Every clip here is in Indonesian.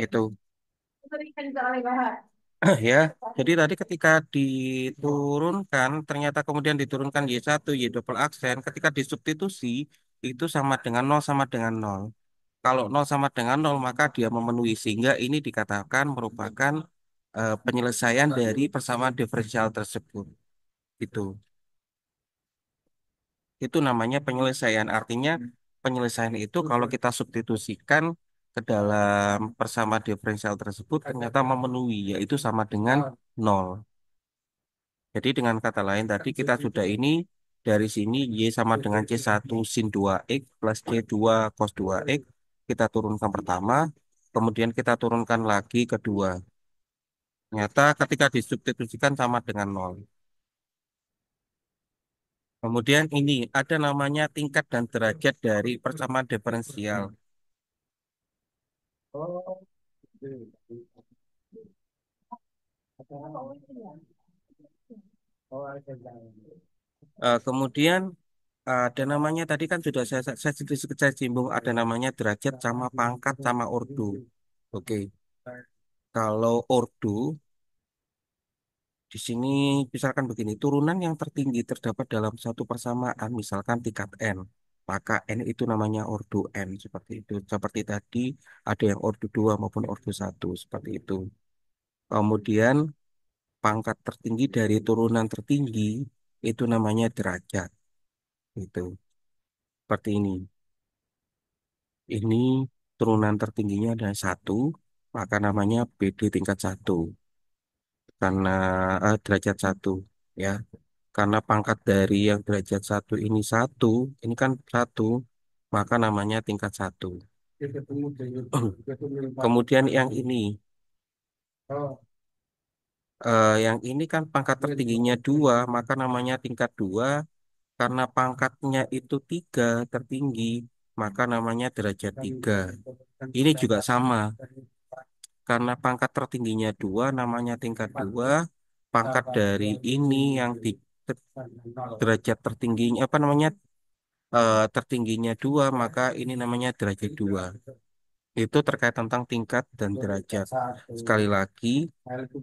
Itu. Ya, jadi tadi ketika diturunkan, ternyata kemudian diturunkan Y1, Y double aksen, ketika disubstitusi, itu sama dengan nol sama dengan nol. Kalau nol sama dengan nol, maka dia memenuhi. Sehingga ini dikatakan merupakan penyelesaian dari persamaan diferensial tersebut. Itu. Itu namanya penyelesaian. Artinya penyelesaian itu kalau kita substitusikan ke dalam persamaan diferensial tersebut, ternyata memenuhi, yaitu sama dengan nol. Jadi dengan kata lain tadi kita sudah ini dari sini Y sama dengan C1 sin 2X plus C2 cos 2X. Kita turunkan pertama, kemudian kita turunkan lagi kedua. Ternyata ketika disubstitusikan sama dengan nol. Kemudian ini ada namanya tingkat dan derajat dari persamaan diferensial. Kemudian ada namanya tadi kan sudah saya singgung ada namanya derajat sama pangkat sama ordo. Oke, kalau ordo di sini misalkan begini, turunan yang tertinggi terdapat dalam satu persamaan, misalkan tingkat n, maka n itu namanya ordo n, seperti itu. Seperti tadi, ada yang ordo 2 maupun ordo 1 seperti itu. Kemudian, pangkat tertinggi dari turunan tertinggi, itu namanya derajat. Itu, seperti ini. Ini turunan tertingginya ada 1, maka namanya BD tingkat 1. Karena derajat 1. Ya. Karena pangkat dari yang derajat 1 ini 1, ini kan 1, maka namanya tingkat 1. Kemudian yang ini, yang ini kan pangkat tertingginya 2, maka namanya tingkat 2. Karena pangkatnya itu 3 tertinggi, maka namanya derajat 3. Ini juga sama, karena pangkat tertingginya 2, namanya tingkat 2. Pangkat dari ini yang di derajat tertingginya, apa namanya, tertingginya 2, maka ini namanya derajat 2. Itu terkait tentang tingkat dan derajat. Sekali lagi,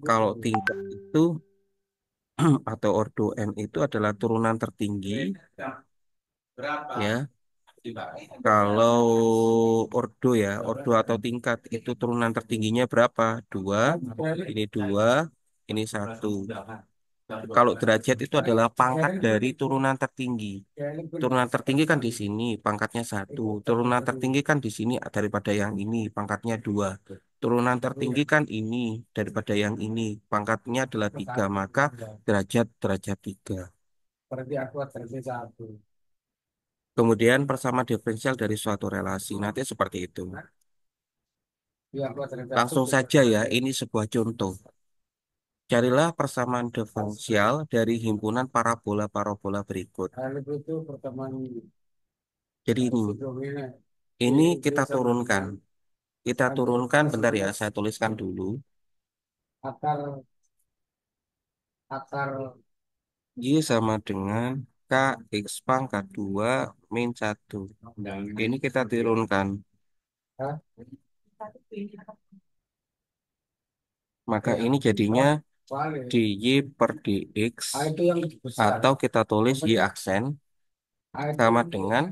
kalau tingkat itu atau ordo n itu adalah turunan tertinggi, ya. Kalau ordo ya, ordo atau tingkat itu turunan tertingginya berapa? 2, ini 2, ini 1. Kalau derajat itu adalah pangkat dari turunan tertinggi. Turunan tertinggi kan di sini, pangkatnya 1. Turunan tertinggi kan di sini daripada yang ini, pangkatnya 2. Turunan tertinggi kan ini daripada yang ini, pangkatnya adalah 3. Maka derajat 3. Kemudian persamaan diferensial dari suatu relasi. Nanti seperti itu. Langsung saja ya, ini sebuah contoh. Carilah persamaan diferensial dari himpunan parabola-parabola berikut. Jadi ini kita turunkan. Kita turunkan, bentar ya, saya tuliskan dulu. Y sama dengan KX pangkat 2 min 1. Ini kita turunkan. Maka ini jadinya dy per dx atau kita tulis y aksen sama dengan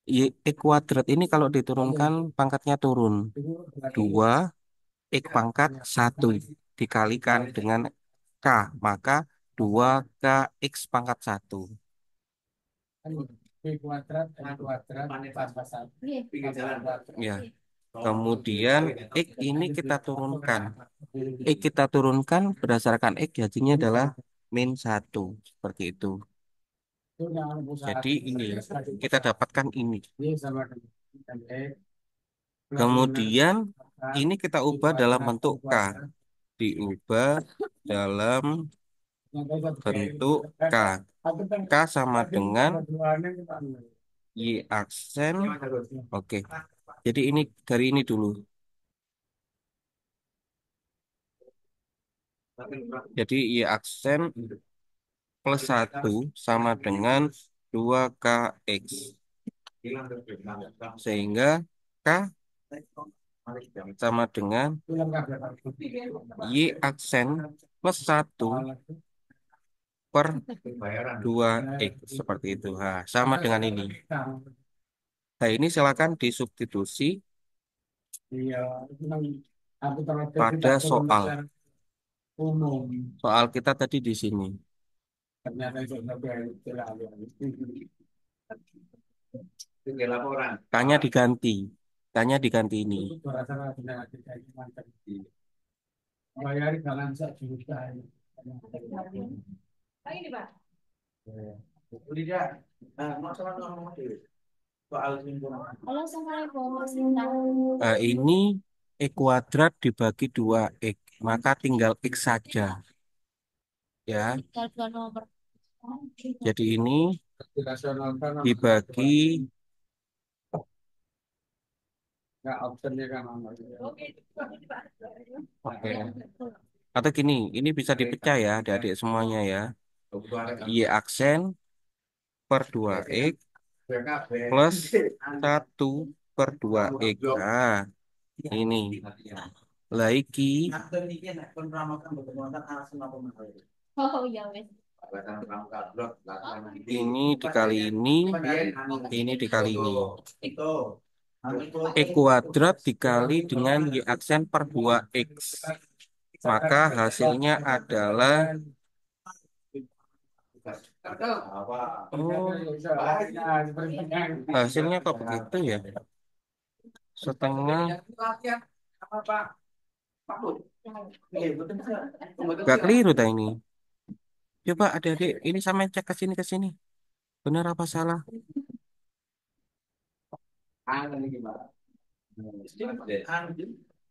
y kuadrat. Ini kalau diturunkan pangkatnya turun. 2 x pangkat 1 dikalikan dengan k. Maka 2 kx pangkat 1. Ya. Kemudian X ini kita turunkan. X kita turunkan berdasarkan X jadinya adalah min 1. Seperti itu. Jadi ini kita dapatkan ini. Kemudian ini kita ubah dalam bentuk K. Diubah dalam bentuk K. K sama dengan Y aksen. Oke. Jadi ini dari ini dulu. Jadi Y aksen plus 1 sama dengan 2KX. Sehingga maka sama dengan Y aksen plus 1 per 2X. Seperti itu. Nah, sama dengan ini. Nah, ini silakan disubstitusi pada soal. Soal kita tadi di sini. Tanya diganti. Tanya diganti ini. Halo, Assalamualaikum, Mas Sinta. Nah, ini X kuadrat dibagi 2X. Maka tinggal X saja. Ya, Tinggal dua nomor. jadi ini dibagi. Oke. Atau gini, ini bisa dipecah ya, adik-adik semuanya ya. Y aksen per 2X plus 1/2X. Nah, ini. Lagi Oh, iya, wes. ini dikali ini dikali ini. X kuadrat dikali dengan Y aksen per 2X. Maka hasilnya adalah hasilnya kok begitu ya? Setengah. Gak keliru dah ini. Coba adik-adik ini sama cek ke sini. Benar apa salah?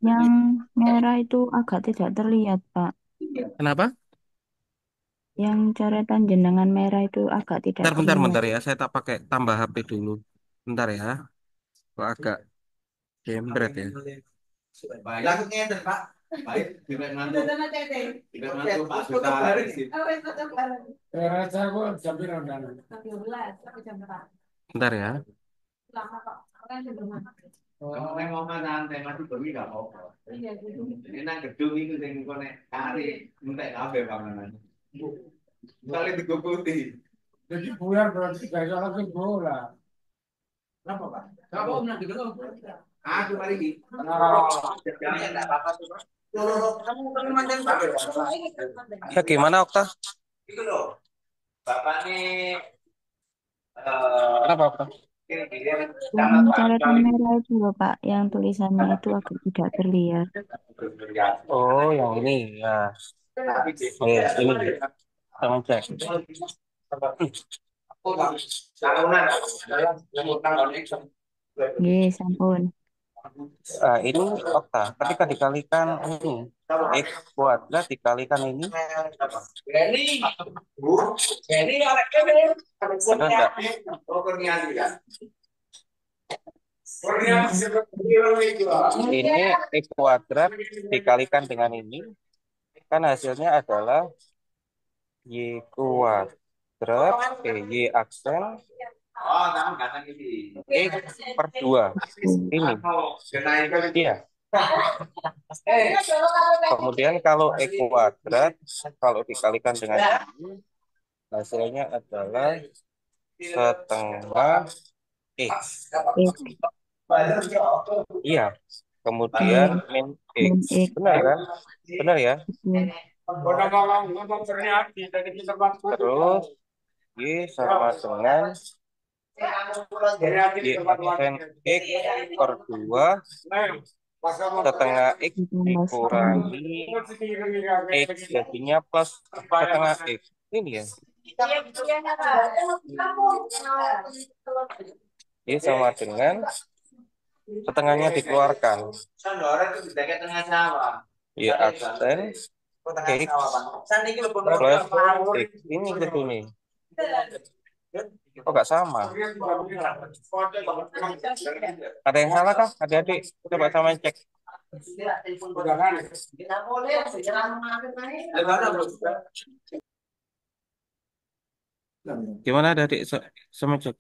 Yang merah itu agak tidak terlihat, Pak. Kenapa? Yang coretan jenengan merah itu agak tidak terlihat. Bentar ya. Saya tak pakai tambah HP dulu. Bentar ya. Kok agak jembret ya. Bentar ya. Ya gimana Okta? Kenapa Okta? Yang coretan merah itu loh, Pak, yang tulisannya itu agak tidak terlihat. Oh, yang ini ya. Ini sama cek. Nggih, sampun. Ini okta. Ketika dikalikan ini X kuadrat dikalikan ini. Benar nggak? Ya, Ini X kuadrat dikalikan dengan ini. Kan hasilnya adalah Y kuadrat, Y aksen X per 2. betul. Ini. Iya. Kemudian kalau X kuadrat, kalau dikalikan dengan ini, hasilnya adalah setengah X. X. Iya. Kemudian Iya, min min X. X. Benar kan? Benar ya? Betul. Terus Y sama dengan Y aksen X per 2 setengah X Ditambah setengah. dikurangi X jadinya plus setengah X. Ini ya. Y sama dengan setengahnya dikeluarkan. Y aksen X plus X. Ini gitu nih. Oh, nggak sama. Ada yang salah kah? Adik-adik, coba sama cek. Gimana adik-adik sama cek?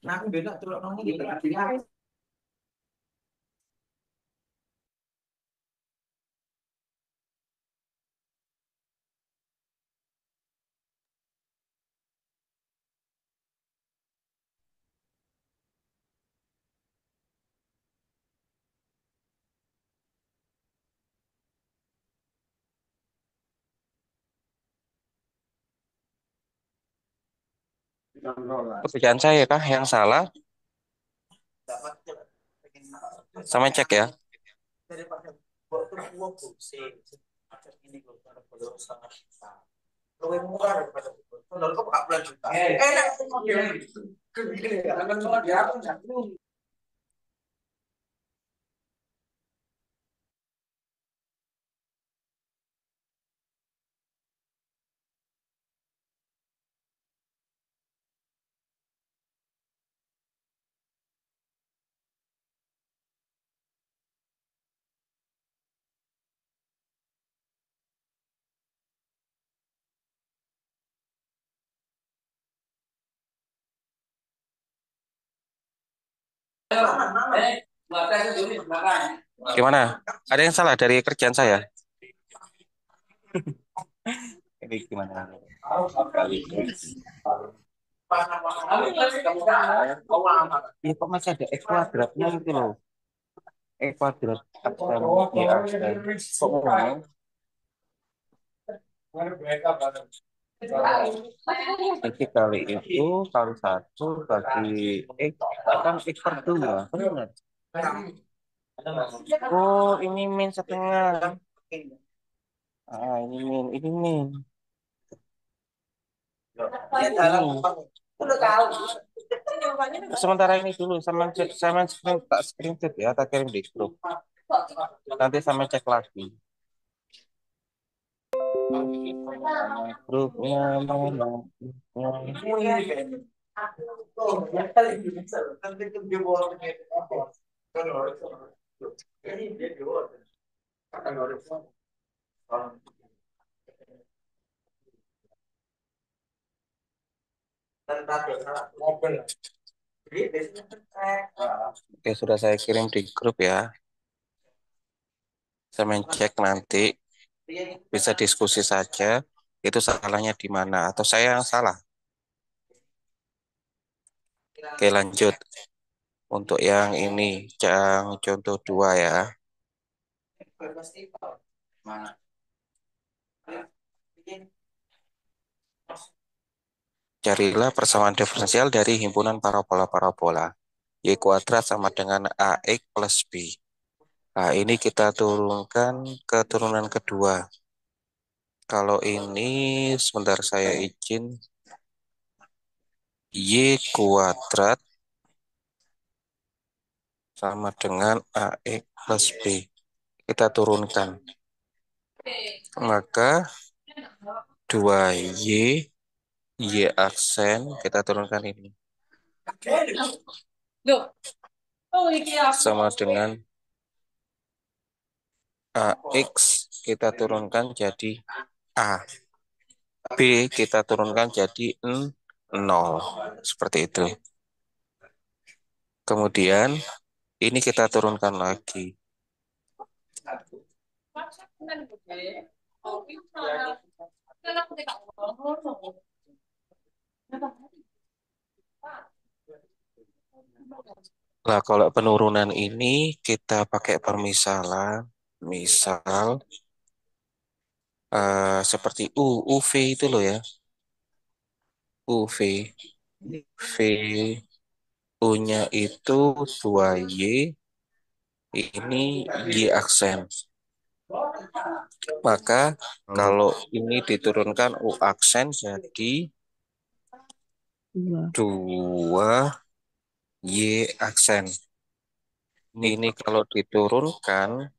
Pekerjaan saya kah yang salah? Sama cek ya. Gimana? Ada yang salah dari kerjaan saya? Ini gimana? Iya kok masih ada X kuadratnya itu loh. Kuadrat absen Y absen. Kok ngomong? Jadi kali itu kali satu bagi X kan X per dua. Benar. Oh ini min setengah. Ini min. Sementara ini dulu sama screenshot ya, tak kirim di grup. Nanti sama cek lagi. Grupnya mana? Oke, sudah saya kirim di grup ya. Saya cek nanti bisa diskusi saja. Itu salahnya di mana atau saya yang salah? Oke, lanjut. Untuk yang ini, yang contoh dua ya. Carilah persamaan diferensial dari himpunan parabola-parabola. Y kuadrat sama dengan AX plus B. Nah, ini kita turunkan ke turunan kedua. Kalau ini, sebentar saya izin. Y kuadrat sama dengan AX plus B. Kita turunkan. Maka 2Y, Y aksen, kita turunkan ini. Sama dengan AX, kita turunkan jadi A. B, kita turunkan jadi 0. Seperti itu. Kemudian, ini kita turunkan lagi. Nah, kalau penurunan ini kita pakai permisalan. Misal, seperti UV itu loh ya. UV. V, U-nya itu 2Y, ini Y aksen. Maka kalau ini diturunkan U aksen jadi Dua. 2Y aksen. Ini kalau diturunkan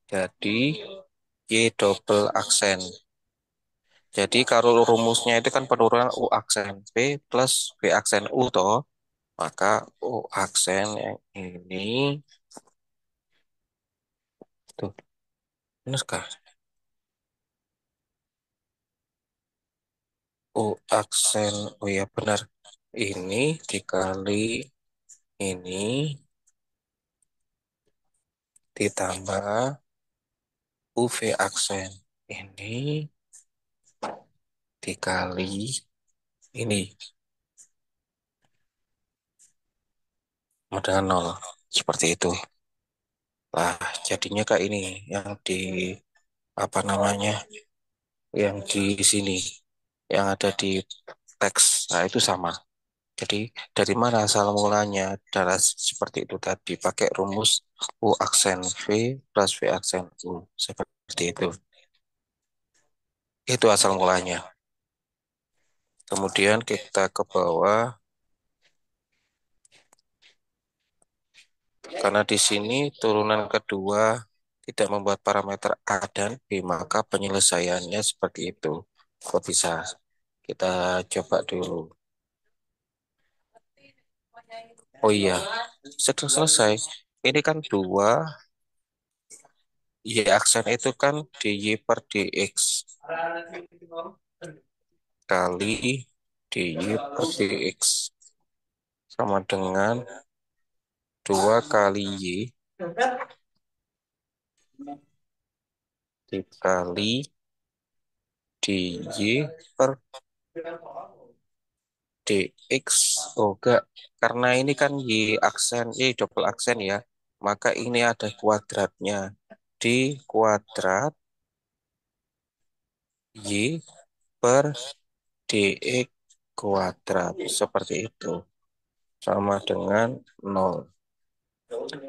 jadi Y double aksen. Jadi kalau rumusnya itu kan penurunan U aksen B plus B aksen U toh. Maka U aksen yang ini tuh, benar kah? U aksen, oh ya benar. Ini dikali ini ditambah UV aksen. Ini dikali ini. Modal 0. Seperti itu. Lah, jadinya kayak ini. Yang di, apa namanya, yang di sini. Yang ada di teks. Nah, itu sama. Jadi dari mana asal mulanya? Adalah seperti itu tadi, pakai rumus U aksen V plus V aksen U. Seperti itu. Itu asal mulanya. Kemudian kita ke bawah, karena di sini turunan kedua tidak membuat parameter A dan B, maka penyelesaiannya seperti itu. Kok bisa? Kita coba dulu. Oh iya, sudah selesai. Ini kan 2, Y aksen itu kan dy per dx kali dy per dx sama dengan 2 kali Y dikali dy per dx. Oh enggak, karena ini kan Y aksen, Y double aksen ya, maka ini ada kuadratnya. D kuadrat Y per dx kuadrat. Seperti itu. Sama dengan 0.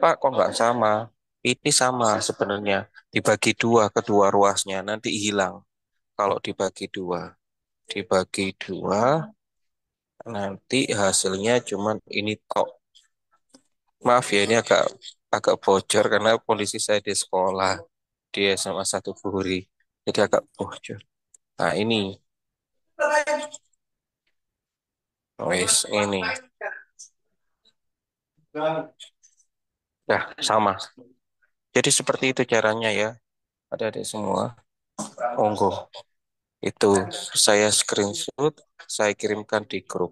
Pak, kok nggak sama? Ini sama sebenarnya. Dibagi 2 kedua ruasnya, nanti hilang. Kalau dibagi 2. Dibagi 2, nanti hasilnya cuman ini tok. Maaf ya, ini agak agak bocor karena kondisi saya di sekolah. Dia sama satu Buri. Jadi agak bocor. Nah, ini. Wes, ini. Nah, sama. Jadi seperti itu caranya ya. Ada semua. Monggo. Itu saya screenshot, saya kirimkan di grup.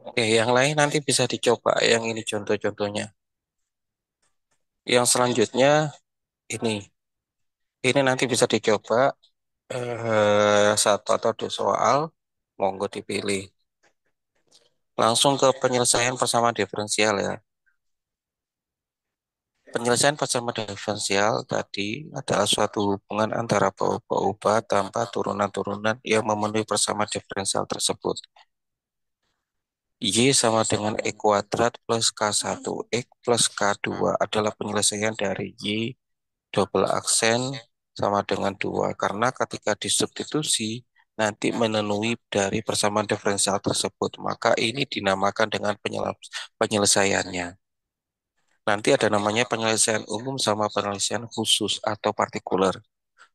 Oke, yang lain nanti bisa dicoba. Yang ini contoh-contohnya. Yang selanjutnya ini. Ini nanti bisa dicoba satu atau dua soal. Monggo dipilih. Langsung ke penyelesaian persamaan diferensial ya. Penyelesaian persamaan diferensial tadi adalah suatu hubungan antara ubah-ubah tanpa turunan-turunan yang memenuhi persamaan diferensial tersebut. Y sama dengan E kuadrat plus K1. X plus K2 adalah penyelesaian dari Y double aksen sama dengan 2. Karena ketika disubstitusi, nanti memenuhi dari persamaan diferensial tersebut. Maka ini dinamakan dengan penyelesaiannya. Nanti ada namanya penyelesaian umum sama penyelesaian khusus atau partikular.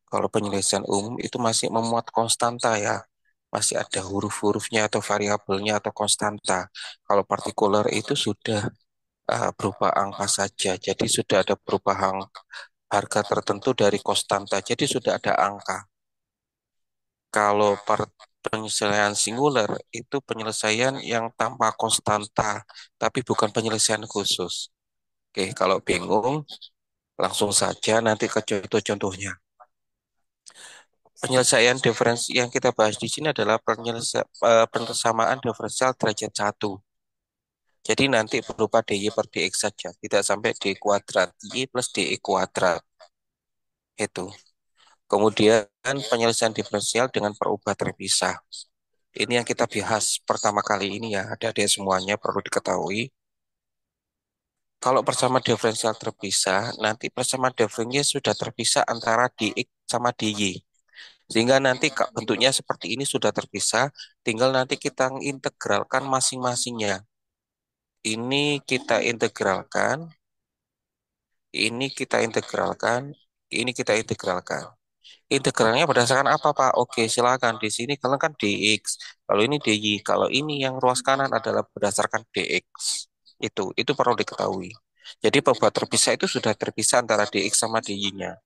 Kalau penyelesaian umum itu masih memuat konstanta ya. Masih ada huruf-hurufnya atau variabelnya atau konstanta. Kalau partikular itu sudah berupa angka saja. Jadi sudah ada perubahan harga tertentu dari konstanta. Jadi sudah ada angka. Kalau penyelesaian singular itu penyelesaian yang tanpa konstanta, tapi bukan penyelesaian khusus. Oke, kalau bingung langsung saja nanti ke contoh-contohnya. Penyelesaian diferensi yang kita bahas di sini adalah persamaan diferensial derajat 1. Jadi nanti berupa dy per dx saja, tidak sampai d kuadrat, y plus dy kuadrat. Itu. Kemudian penyelesaian diferensial dengan perubah terpisah. Ini yang kita bahas pertama kali ini ya, ada semuanya perlu diketahui. Kalau persamaan diferensial terpisah, nanti persamaan diferensialnya sudah terpisah antara dx sama dy. Sehingga nanti bentuknya seperti ini sudah terpisah, tinggal nanti kita integralkan masing-masingnya. Ini kita integralkan, ini kita integralkan, ini kita integralkan. Integralnya berdasarkan apa, Pak? Oke, silakan. Di sini kalian kan dx, kalau ini dy, kalau ini yang ruas kanan adalah berdasarkan dx. Itu perlu diketahui. Jadi pembuat terpisah itu sudah terpisah antara dx sama dy-nya.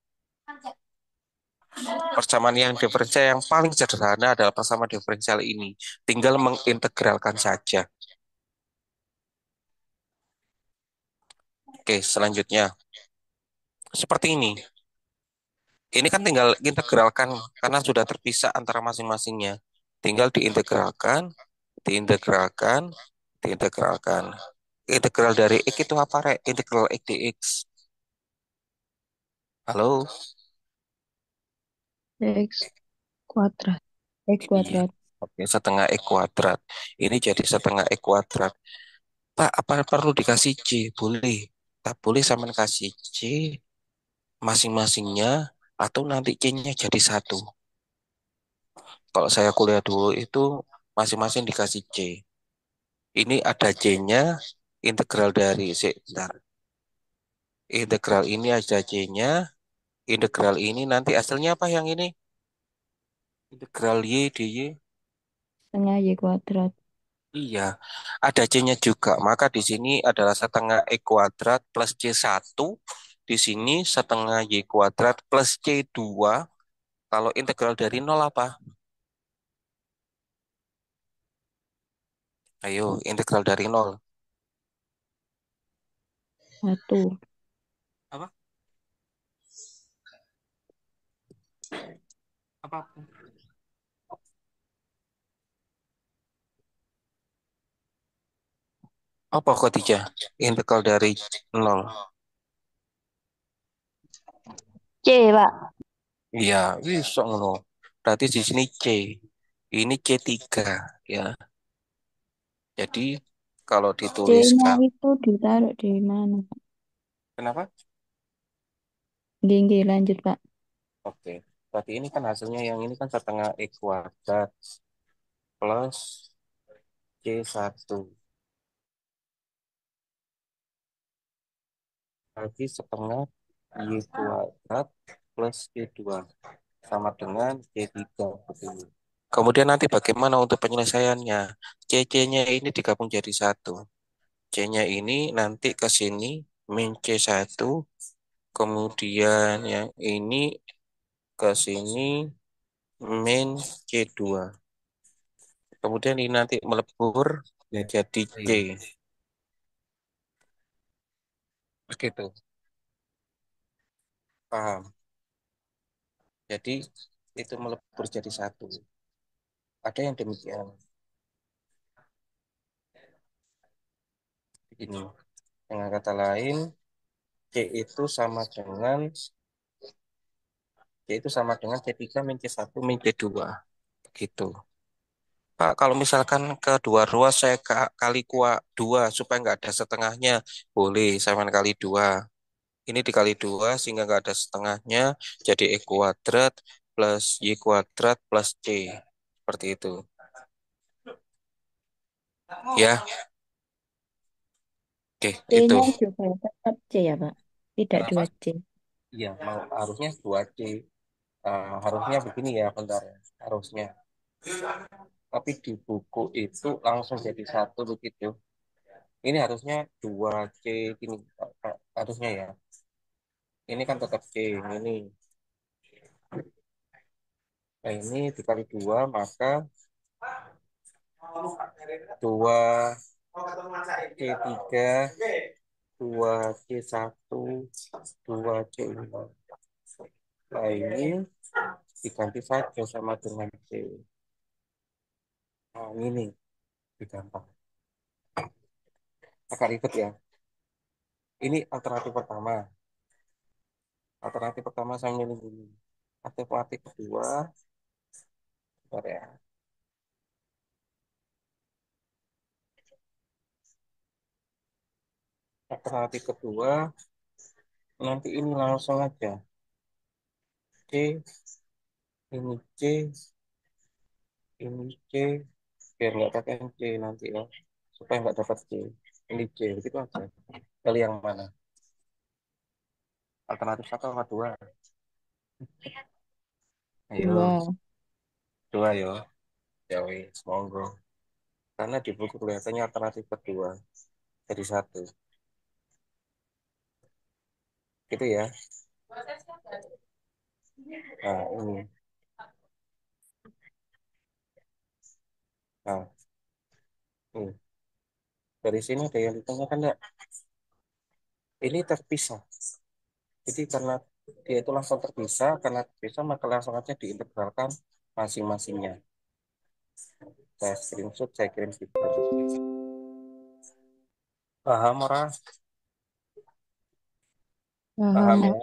Persamaan yang diferensial yang paling sederhana adalah persamaan diferensial ini. Tinggal mengintegralkan saja. Oke, selanjutnya seperti ini. Ini kan tinggal integralkan karena sudah terpisah antara masing-masingnya. Tinggal diintegralkan, diintegralkan, diintegralkan. Integral dari X itu apa, Rek? Integral X dx. Halo? X kuadrat. X Iya. kuadrat. Oke, setengah X kuadrat. Ini jadi setengah X kuadrat. Pak, apa perlu dikasih C? Boleh. Tak boleh sama kasih C masing-masingnya atau nanti C-nya jadi satu. Kalau saya kuliah dulu itu masing-masing dikasih C. Ini ada C-nya, integral dari, sebentar. Integral ini ada C-nya, integral ini nanti hasilnya apa yang ini? Integral Y dy. Setengah Y kuadrat. Iya, ada C-nya juga. Maka di sini adalah setengah E kuadrat plus C1. Di sini setengah Y kuadrat plus C2. Kalau integral dari nol apa? Ayo, integral dari nol. Satu. Apa? Apa? Apa Khadijah? Integral dari nol. C, Pak. Iya, bisa ngono. Berarti di sini C. Ini C3 ya. Jadi kalau C-nya dituliskan, itu ditaruh di mana, Pak? kenapa? Nggih, nggih, lanjut, Pak. Oke. Berarti ini kan hasilnya yang ini kan setengah E kuadrat plus C1. Berarti setengah Y kuadrat plus C2 sama dengan C3. Betul. Kemudian nanti bagaimana untuk penyelesaiannya? C-nya ini digabung jadi satu. C-nya ini nanti ke sini min C1, kemudian yang ini ke sini min C2. Kemudian ini nanti melebur ya jadi C. Begitu. Paham? Jadi itu melebur jadi satu. Ada yang demikian. Begini. Dengan kata lain, C itu sama dengan C itu sama dengan C3 min C1 min C2. Gitu. Pak, kalau misalkan kedua ruas saya kali kuat 2 supaya nggak ada setengahnya, boleh saya kali 2. Ini dikali 2 sehingga nggak ada setengahnya, jadi E kuadrat plus Y kuadrat plus C. Seperti itu. Ya, oke, itu. C-nya juga tetap C ya, Pak. Tidak Kenapa? dua C. Iya, harusnya 2C. Harusnya begini ya, bentar ya. Harusnya. Tapi di buku itu langsung jadi satu begitu. Ini harusnya 2C gini, harusnya ya. Ini kan tetap C, ini. Nah, ini dikali 2 maka 2 C3, 2C1, 2C2. Nah, ini diganti saja sama dengan C. Nah, ini digampang. Agak ribet ya. Ini alternatif pertama. Alternatif pertama saya milih ini. Alternatif kedua, bentar ya. Alternatif kedua, nanti ini langsung aja. C, ini C, ini C, biar nggak pakai C nanti ya. Supaya nggak dapat C. Ini C, begitu aja. Pilih yang mana? Alternatif satu atau dua? Ayo, Dua. dua yo. Ya wis, monggo. Karena di buku kelihatannya alternatif kedua. Jadi satu. Gitu ya. Nah, ini. Nah, ini. Dari sini ada yang ditanyakan enggak? Ini terpisah. Jadi karena dia itu langsung terpisah, karena terpisah maka langsung aja diintegralkan masing-masingnya. Saya screenshot, saya kirim di grup. Paham orang? Paham Paham. ya?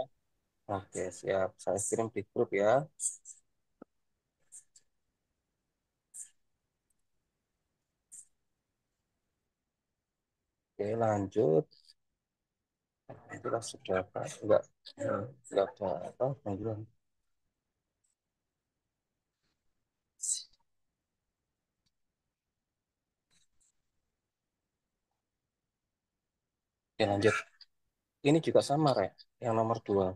Oke, siap. Saya kirim di grup ya. Oke, lanjut. Itulah sudah apa? Enggak ada apa? Panggilan. Oke, lanjut. Ini juga sama, Rek. Yang nomor dua.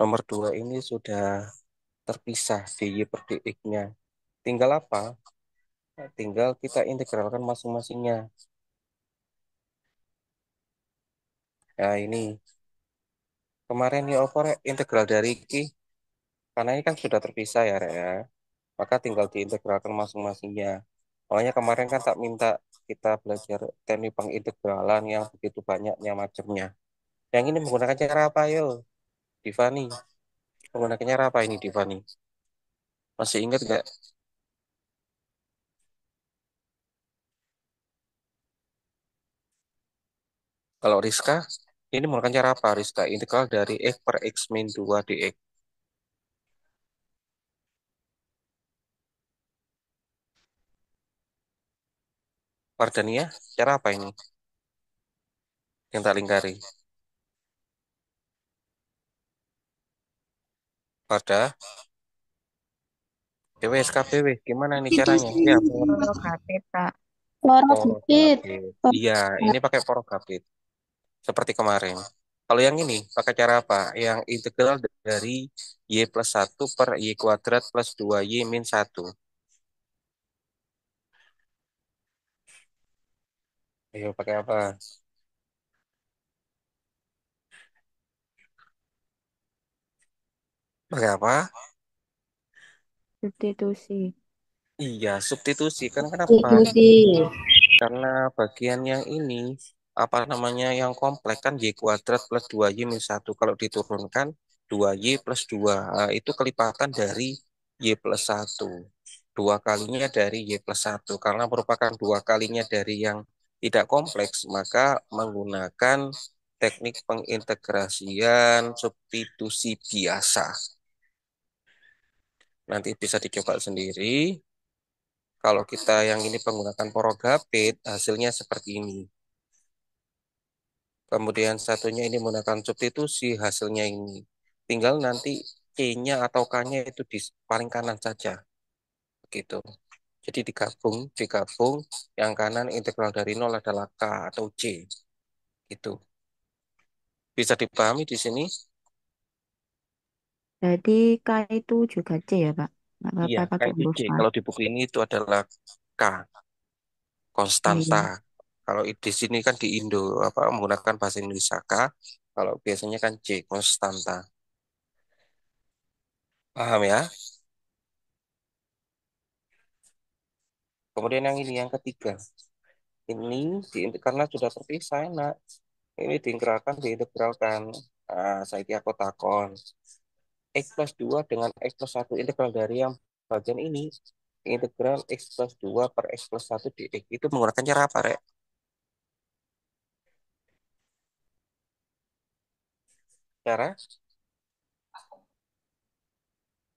Nomor dua ini sudah terpisah di Y per dx-nya. Tinggal apa? Tinggal kita integralkan masing-masingnya. Nah, ini. Kemarin ya apa, Rek? Integral dari Ki. Karena ini kan sudah terpisah ya, Rek, ya. Maka tinggal diintegralkan masing-masingnya. Makanya kemarin kan tak minta kita belajar teknik pengintegralan yang begitu banyaknya macamnya. Yang ini menggunakan cara apa, yo? Divani. Menggunakan cara apa ini, Divani? Masih ingat nggak? Kalau Rizka, ini menggunakan cara apa, Rizka? Integral dari X per X min 2 dx. Wardania, cara apa ini? Yang tak lingkari. Pada PW, SKPW, gimana ini Itu caranya? sih Ya, Prorogatif, Pak. Loro Bukit. porogapit. Iya, ini pakai porogapit. Seperti kemarin. Kalau yang ini, pakai cara apa? Yang integral dari Y plus 1 per Y kuadrat plus 2Y min 1. Ayo, pakai apa? Pakai apa? Substitusi. Iya, substitusi. Kan kenapa? Institusi. Karena bagian yang ini, apa namanya, yang kompleks kan Y kuadrat plus 2Y min 1. Kalau diturunkan, 2Y plus 2. Ah, itu kelipatan dari Y plus 1. Dua kalinya dari Y plus 1. Karena merupakan dua kalinya dari yang tidak kompleks, maka menggunakan teknik pengintegrasian substitusi biasa. Nanti bisa dicoba sendiri. Kalau kita yang ini menggunakan porogapit, hasilnya seperti ini. Kemudian satunya ini menggunakan substitusi, hasilnya ini. Tinggal nanti C-nya atau K-nya itu di paling kanan saja. Gitu. Jadi digabung, yang kanan integral dari nol adalah K atau C. Gitu. Bisa dipahami di sini? Jadi K itu juga C ya, Pak? Nggak Iya, apa-apa K pakai itu huruf C. A. Kalau di buku ini itu adalah K, Oh konstanta. iya. Kalau di sini kan di Indo apa menggunakan bahasa Indonesia K, kalau biasanya kan C, konstanta. Paham ya? Kemudian yang ini yang ketiga. Ini karena sudah terpisah enak. Ini diintegralkan. Nah, saya aku takon. X plus 2 dengan X plus 1 integral dari yang bagian ini. Integral X plus 2 per X plus 1 dx. Itu menggunakan cara apa, Rek? Cara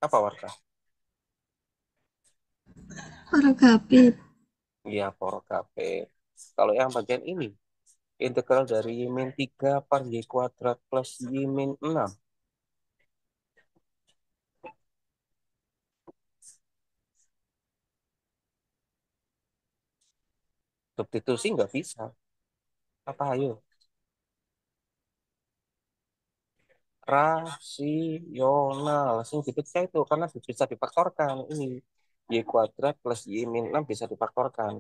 apa, Warga? Porogapit. Iya, porogape. Kalau yang bagian ini, integral dari Y min 3 per Y kuadrat plus Y min 6. Substitusi nggak bisa. Apa, ayo? Rasional. Langsung diperiksa itu karena bisa difaktorkan. Ini Y kuadrat plus Y min 6 bisa difaktorkan.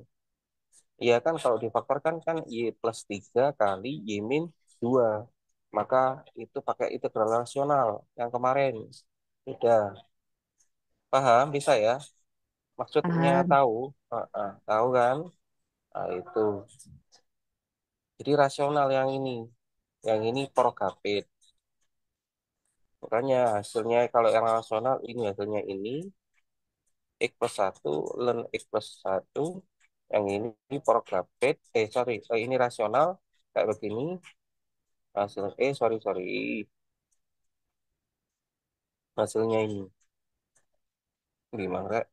Iya kan kalau difaktorkan kan Y plus 3 kali Y min 2. Maka itu pakai integral rasional yang kemarin. Sudah paham bisa ya? Maksudnya Paham. tahu? Tahu kan? Nah, itu. Jadi rasional yang ini. Yang ini Prokapit. Makanya hasilnya kalau yang rasional ini hasilnya ini X plus 1, ln X plus 1. Yang ini Prokapit. Sorry. Ini rasional. Kayak begini. Hasil, sorry. Hasilnya ini. Gimana, Rek?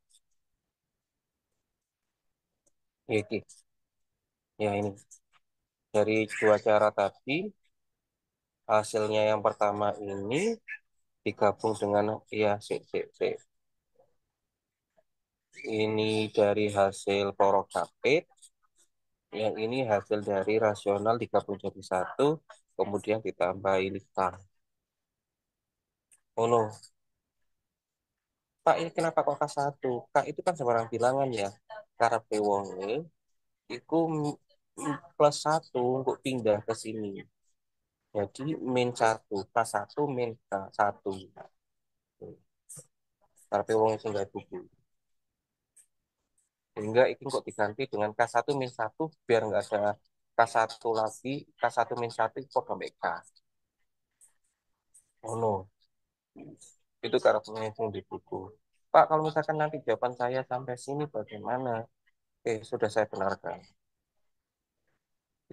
Ya, Ki. Ya, ini. Dari dua cara tadi, hasilnya yang pertama ini digabung dengan, ya, C. Ini dari hasil Prokapit. Yang ini hasil dari rasional digabung jadi satu, kemudian ditambah ini K. Oh no, Pak ini kenapa kok K1? K itu kan sebarang bilangan ya. Karepe wonge itu plus satu untuk pindah ke sini. Jadi min satu, K1 min K1. Karepe wonge sing gawe buku. Sehingga ini kok diganti dengan K1 min satu biar nggak ada K1 lagi, K1 min 1 kok sampai K. Oh no. Itu karakternya yang di buku. Pak, kalau misalkan nanti jawaban saya sampai sini bagaimana? Sudah saya benarkan.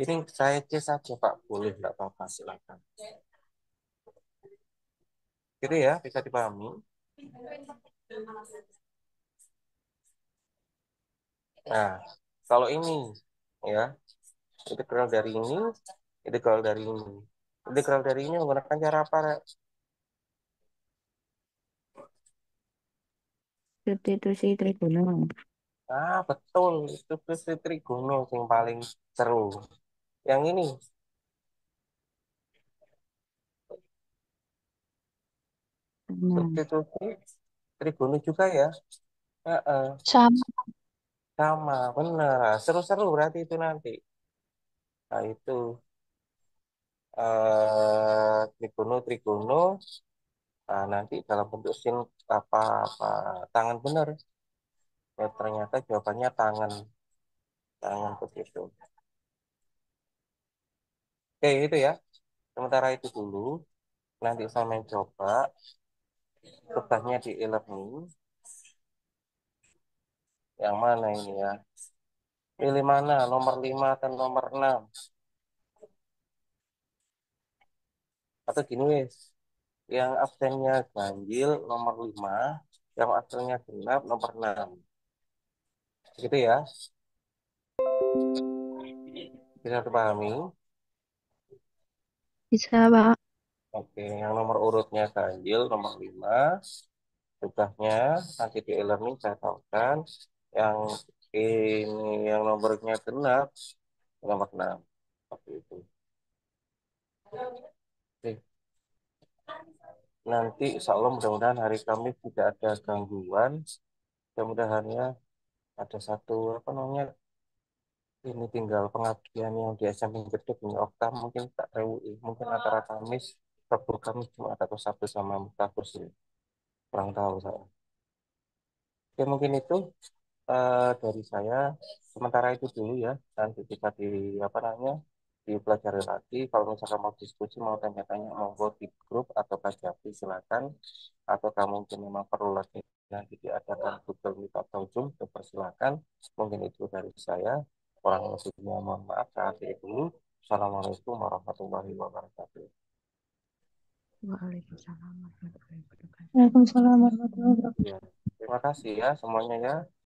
Ini saya C saja, Pak. Boleh, nggak apa-apa, silakan. Gitu ya, bisa dipahami. Nah, kalau ini, ya, integral dari ini, integral dari ini. Integral dari ini menggunakan cara apa, Rek? Substitusi Trigona. Betul. Itu Trigono yang paling seru. Yang ini, Nah, substitusi Trigono juga ya. Heeh. Sama. Sama, benar. Seru-seru berarti itu nanti. Nah, itu trigono. Nah, nanti dalam bentuk sin apa tangan benar. Ya, ternyata jawabannya tangan, tangan begitu. Oke, itu ya. Sementara itu dulu. Nanti saya mencoba tugasnya di e-learning. Yang mana ini ya? Pilih mana? Nomor 5 atau nomor 6? Atau gini wes. Yang absennya ganjil nomor 5, yang absennya genap nomor 6. Gitu ya. Bisa dipahami? Bisa, Pak. Oke, yang nomor urutnya ganjil nomor 5. Tugasnya nanti di e-learning saya tahukan. Yang ini yang nomornya genap nomor 6. Seperti itu. Oke. Nanti insya Allah mudah-mudahan hari Kamis tidak ada gangguan. Mudah-mudahan ya ada satu apa namanya ini tinggal pengabdian yang di SMP Gede punya Okta mungkin tak rewi mungkin antara Kamis Rabu Kamis cuma atau Sabtu sama Mutakus sih kurang tahu saya. Oke mungkin itu dari saya sementara itu dulu ya nanti kita di apa namanya dipelajari lagi kalau misalkan mau diskusi mau tanya-tanya mau di grup atau kajian silakan atau kamu mungkin memang perlu lagi nanti diadakan Google Meet atau Zoom dipersilakan mungkin itu dari saya kurang lebihnya mohon maaf saat itu Assalamualaikum warahmatullahi wabarakatuh. Waalaikumsalam warahmatullahi wabarakatuh. Waalaikumsalam warahmatullahi wabarakatuh. Ya, terima kasih ya semuanya ya.